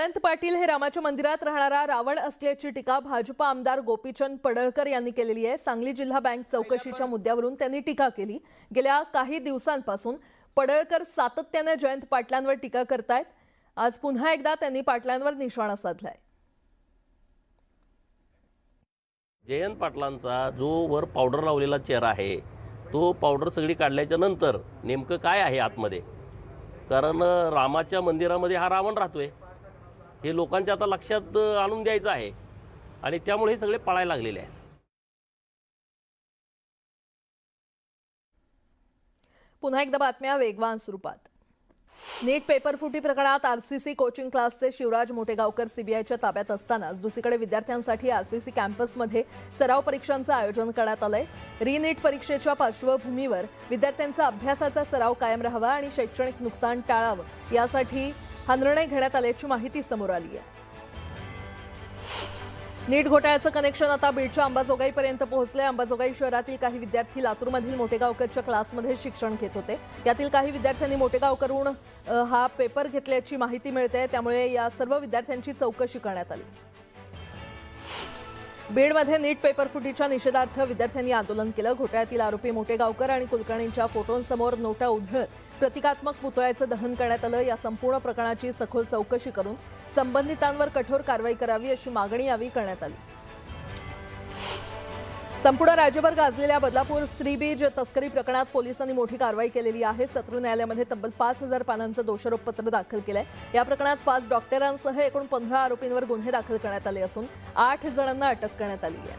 जयंत पाटील हे रामाच्या मंदिरात राहणारा रावण असल्याची टीका भाजप आमदार गोपीचंद पडळकर यांनी केलेली आहे। सांगली जिल्हा बँक चौकशीच्या मुद्द्यावरून त्यांनी टीका केली। गेल्या काही दिवसांपासून पडळकर सातत्याने जयंत पाटलांवर टीका करतायत। आज पुन्हा एकदा त्यांनी पाटलांवर निशाणा साधलाय। जयंत पाटलांचा जो वर पावडर लावलेला चेहरा आहे तो पावडर सगळी काढल्याच्या नंतर नेमकं काय आहे आतमध्ये, कारण रामाच्या मंदिरामध्ये हा रावण राहतोय हे लोकांच्या आता लक्षात आणून द्यायचं आहे आणि त्यामुळे हे सगळे पळायला लागलेले आहेत। पुन्हा एकदा बातम्या वेगवान स्वरूपात। नीट पेपर फुटी प्रकरणात आरसीसी कोचिंग क्लासचे शिवराज मोटेगावकर सीबीआयच्या ताब्यात असतानाच दुसरीकडे विद्यार्थ्यांसाठी आरसीसी कॅम्पसमध्ये सराव परीक्षांचं आयोजन करण्यात आलंय। रीनीट परीक्षेच्या पार्श्वभूमीवर विद्यार्थ्यांचा अभ्यासाचा सराव कायम राहावा आणि शैक्षणिक नुकसान टाळावं यासाठी हा निर्णय घेण्यात आल्याची माहिती समोर आली आहे। नीट घोटाळ्याचं कनेक्शन आता बीडच्या अंबाजोगाईपर्यंत पोहोचले। अंबाजोगाई शहरातील काही विद्यार्थी लातूरमधील मोटेगावकरच्या क्लासमध्ये शिक्षण घेत होते। यातील काही विद्यार्थ्यांनी मोटेगावकरून हा पेपर घेतल्याची माहिती मिळते, त्यामुळे या सर्व विद्यार्थ्यांची चौकशी करण्यात आली। बीडमध्ये नीट पेपर फुटीच्या निषेधार्थ विद्यार्थ्यांनी आंदोलन केलं। घोटाळ्यातील आरोपी मोटेगावकर आणि कुलकर्णींच्या फोटोंसमोर नोटा उधळत प्रतिकात्मक पुतळ्याचं दहन करण्यात आलं। या संपूर्ण प्रकरणाची सखोल चौकशी करून संबंधितांवर कठोर कारवाई करावी अशी मागणी यावेळी करण्यात आली। संपूर्ण राज्यभर गाजलेल्या बदलापूर स्त्रीबीज तस्करी प्रकरणात पोलिसांनी मोठी कारवाई केलेली आहे। सत्र न्यायालयामध्ये तब्बल 5000 पानांचं दोषारोपपत्र दाखल केलंय। या प्रकरणात 5 डॉक्टरांसह एकूण 15 आरोपींवर गुन्हे दाखल करण्यात आले असून 8 जणांना अटक करण्यात आली आहे।